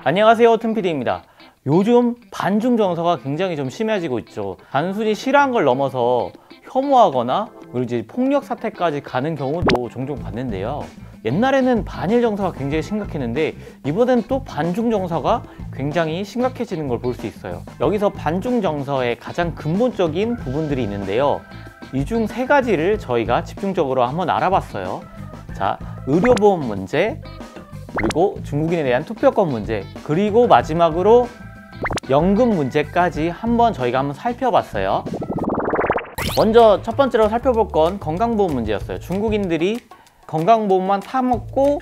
안녕하세요, 틈피디입니다. 요즘 반중 정서가 굉장히 좀 심해지고 있죠. 단순히 싫어한 걸 넘어서 혐오하거나 그리고 이제 폭력 사태까지 가는 경우도 종종 봤는데요. 옛날에는 반일 정서가 굉장히 심각했는데 이번엔 또 반중 정서가 굉장히 심각해지는 걸 볼 수 있어요. 여기서 반중 정서의 가장 근본적인 부분들이 있는데요. 이 중 세 가지를 저희가 집중적으로 한번 알아봤어요. 자, 의료보험 문제, 그리고 중국인에 대한 투표권 문제, 그리고 마지막으로 연금 문제까지 한번 저희가 한번 살펴봤어요. 먼저 첫 번째로 살펴볼 건 건강보험 문제였어요. 중국인들이 건강보험만 타먹고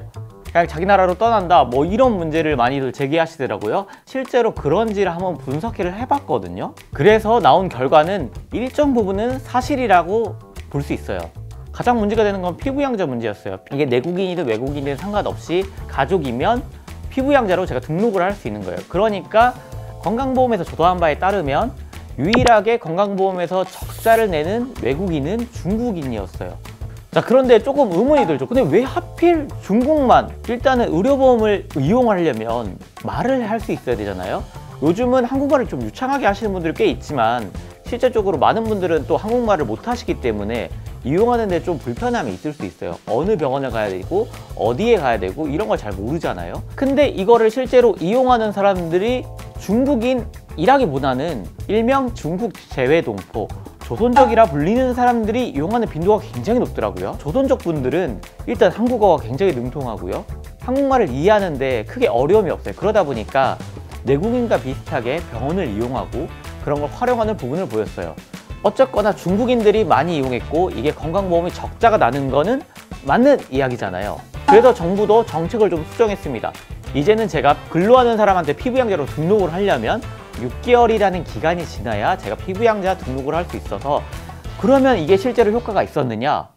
그냥 자기 나라로 떠난다, 뭐 이런 문제를 많이들 제기하시더라고요. 실제로 그런지를 한번 분석을 해봤거든요. 그래서 나온 결과는 일정 부분은 사실이라고 볼 수 있어요. 가장 문제가 되는 건 피부양자 문제였어요. 이게 내국인이든 외국인이든 상관없이 가족이면 피부양자로 제가 등록을 할 수 있는 거예요. 그러니까 건강보험에서 조사한 바에 따르면 유일하게 건강보험에서 적자를 내는 외국인은 중국인이었어요. 자, 그런데 조금 의문이 들죠. 근데 왜 하필 중국만? 일단은 의료보험을 이용하려면 말을 할 수 있어야 되잖아요. 요즘은 한국말을 좀 유창하게 하시는 분들이 꽤 있지만 실제적으로 많은 분들은 또 한국말을 못 하시기 때문에 이용하는 데 좀 불편함이 있을 수 있어요. 어느 병원에 가야 되고 어디에 가야 되고 이런 걸 잘 모르잖아요. 근데 이거를 실제로 이용하는 사람들이 중국인이라기보다는 일명 중국 재외동포, 조선족이라 불리는 사람들이 이용하는 빈도가 굉장히 높더라고요. 조선족 분들은 일단 한국어가 굉장히 능통하고요. 한국말을 이해하는데 크게 어려움이 없어요. 그러다 보니까 내국인과 비슷하게 병원을 이용하고 그런 걸 활용하는 부분을 보였어요. 어쨌거나 중국인들이 많이 이용했고 이게 건강보험이 적자가 나는 거는 맞는 이야기잖아요. 그래서 정부도 정책을 좀 수정했습니다. 이제는 제가 근로하는 사람한테 피부양자로 등록을 하려면 6개월이라는 기간이 지나야 제가 피부양자 등록을 할 수 있어서, 그러면 이게 실제로 효과가 있었느냐?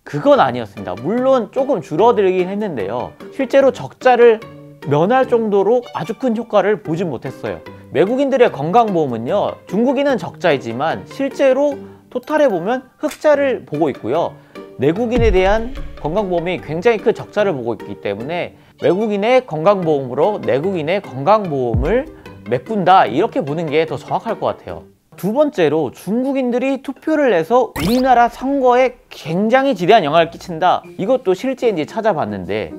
그건 아니었습니다. 물론 조금 줄어들긴 했는데요. 실제로 적자를 면할 정도로 아주 큰 효과를 보진 못했어요. 외국인들의 건강보험은요, 중국인은 적자이지만 실제로 토탈에 보면 흑자를 보고 있고요. 내국인에 대한 건강보험이 굉장히 큰 적자를 보고 있기 때문에 외국인의 건강보험으로 내국인의 건강보험을 메꾼다, 이렇게 보는 게 더 정확할 것 같아요. 두 번째로 중국인들이 투표를 내서 우리나라 선거에 굉장히 지대한 영향을 끼친다, 이것도 실제인지 찾아봤는데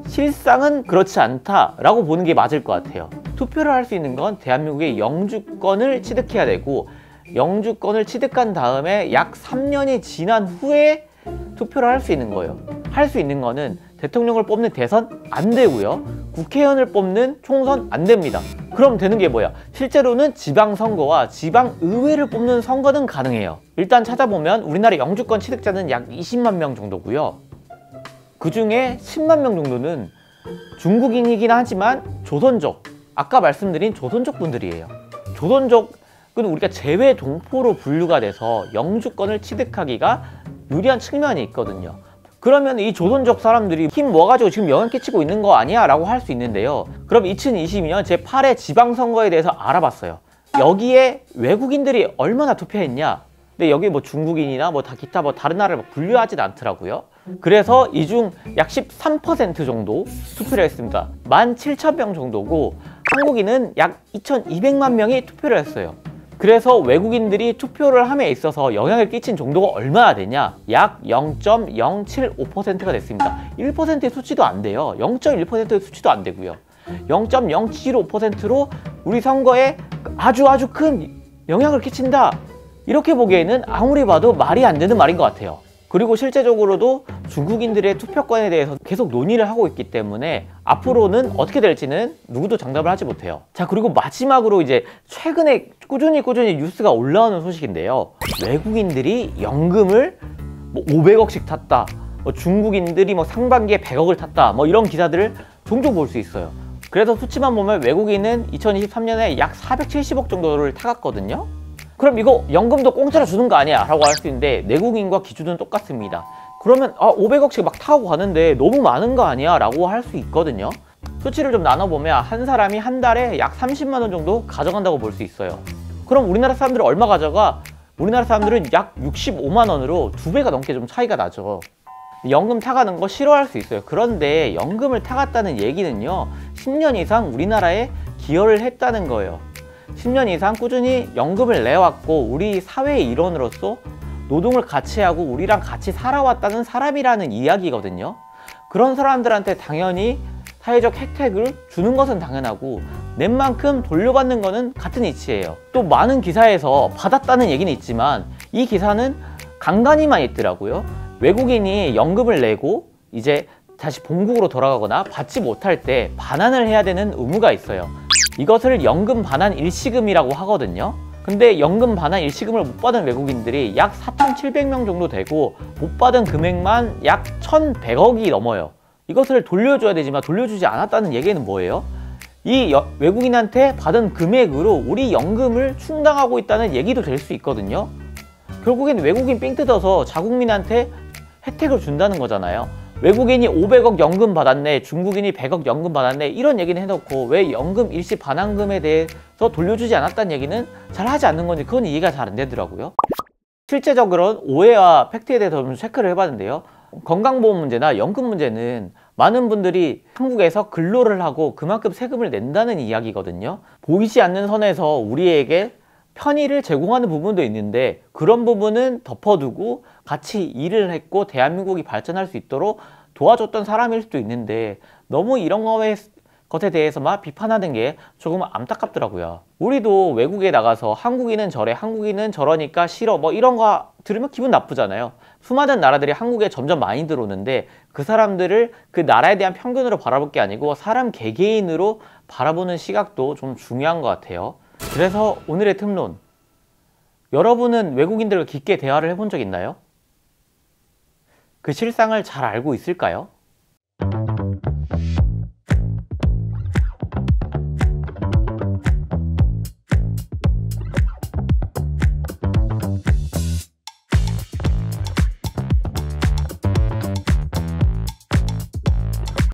실상은 그렇지 않다라고 보는 게 맞을 것 같아요. 투표를 할 수 있는 건 대한민국의 영주권을 취득해야 되고, 영주권을 취득한 다음에 약 3년이 지난 후에 투표를 할 수 있는 거예요. 할 수 있는 거는 대통령을 뽑는 대선 안 되고요, 국회의원을 뽑는 총선 안 됩니다. 그럼 되는 게 뭐야? 실제로는 지방선거와 지방의회를 뽑는 선거는 가능해요. 일단 찾아보면 우리나라 영주권 취득자는 약 20만 명 정도고요. 그 중에 10만 명 정도는 중국인이긴 하지만 조선족, 아까 말씀드린 조선족 분들이에요. 조선족은 우리가 재외동포로 분류가 돼서 영주권을 취득하기가 유리한 측면이 있거든요. 그러면 이 조선족 사람들이 힘 모아가지고 지금 영향 끼치고 있는 거 아니야? 라고 할 수 있는데요. 그럼 2022년 제8회 지방선거에 대해서 알아봤어요. 여기에 외국인들이 얼마나 투표했냐? 근데 여기 뭐 중국인이나 뭐 기타 뭐 다른 나라를 분류하진 않더라고요. 그래서 이 중 약 13% 정도 투표를 했습니다. 17,000명 정도고 한국인은 약 2,200만 명이 투표를 했어요. 그래서 외국인들이 투표를 함에 있어서 영향을 끼친 정도가 얼마나 되냐? 약 0.075%가 됐습니다. 1%의 수치도 안 돼요. 0.1%의 수치도 안 되고요. 0.075%로 우리 선거에 아주 큰 영향을 끼친다, 이렇게 보기에는 아무리 봐도 말이 안 되는 말인 것 같아요. 그리고 실제적으로도 중국인들의 투표권에 대해서 계속 논의를 하고 있기 때문에 앞으로는 어떻게 될지는 누구도 장담을 하지 못해요. 자, 그리고 마지막으로 이제 최근에 꾸준히 뉴스가 올라오는 소식인데요. 외국인들이 연금을 뭐 500억씩 탔다, 뭐 중국인들이 뭐 상반기에 100억을 탔다, 뭐 이런 기사들을 종종 볼 수 있어요. 그래서 수치만 보면 외국인은 2023년에 약 470억 정도를 타갔거든요. 그럼 이거 연금도 공짜로 주는 거 아니야? 라고 할 수 있는데 내국인과 기준은 똑같습니다. 그러면 500억씩 막 타고 가는데 너무 많은 거 아니야? 라고 할 수 있거든요. 수치를 좀 나눠보면 한 사람이 한 달에 약 30만 원 정도 가져간다고 볼 수 있어요. 그럼 우리나라 사람들은 얼마 가져가? 우리나라 사람들은 약 65만 원으로 2배가 넘게 좀 차이가 나죠. 연금 타가는 거 싫어할 수 있어요. 그런데 연금을 타갔다는 얘기는요, 10년 이상 우리나라에 기여를 했다는 거예요. 10년 이상 꾸준히 연금을 내왔고 우리 사회의 일원으로서 노동을 같이 하고 우리랑 같이 살아왔다는 사람이라는 이야기거든요. 그런 사람들한테 당연히 사회적 혜택을 주는 것은 당연하고 낸 만큼 돌려받는 것은 같은 이치예요. 또 많은 기사에서 받았다는 얘기는 있지만 이 기사는 간간이만 있더라고요. 외국인이 연금을 내고 이제 다시 본국으로 돌아가거나 받지 못할 때 반환을 해야 되는 의무가 있어요. 이것을 연금 반환 일시금이라고 하거든요. 근데 연금 반환 일시금을 못 받은 외국인들이 약 4,700명 정도 되고 못 받은 금액만 약 1,100억이 넘어요. 이것을 돌려줘야 되지만 돌려주지 않았다는 얘기는 뭐예요? 이 외국인한테 받은 금액으로 우리 연금을 충당하고 있다는 얘기도 될 수 있거든요. 결국엔 외국인 삥 뜯어서 자국민한테 혜택을 준다는 거잖아요. 외국인이 500억 연금 받았네, 중국인이 100억 연금 받았네, 이런 얘기는 해놓고 왜 연금 일시 반환금에 대해서 돌려주지 않았다는 얘기는 잘 하지 않는 건지 그건 이해가 잘 안 되더라고요. 실제적으로 오해와 팩트에 대해서 좀 체크를 해봤는데요. 건강보험 문제나 연금 문제는 많은 분들이 한국에서 근로를 하고 그만큼 세금을 낸다는 이야기거든요. 보이지 않는 선에서 우리에게 편의를 제공하는 부분도 있는데 그런 부분은 덮어두고 같이 일을 했고 대한민국이 발전할 수 있도록 도와줬던 사람일 수도 있는데 너무 이런 것에 대해서만 비판하는 게 조금 안타깝더라고요. 우리도 외국에 나가서 한국인은 저래, 한국인은 저러니까 싫어, 뭐 이런 거 들으면 기분 나쁘잖아요. 수많은 나라들이 한국에 점점 많이 들어오는데 그 사람들을 그 나라에 대한 편견으로 바라볼 게 아니고 사람 개개인으로 바라보는 시각도 좀 중요한 것 같아요. 그래서 오늘의 틈론, 여러분은 외국인들과 깊게 대화를 해본 적 있나요? 그 실상을 잘 알고 있을까요?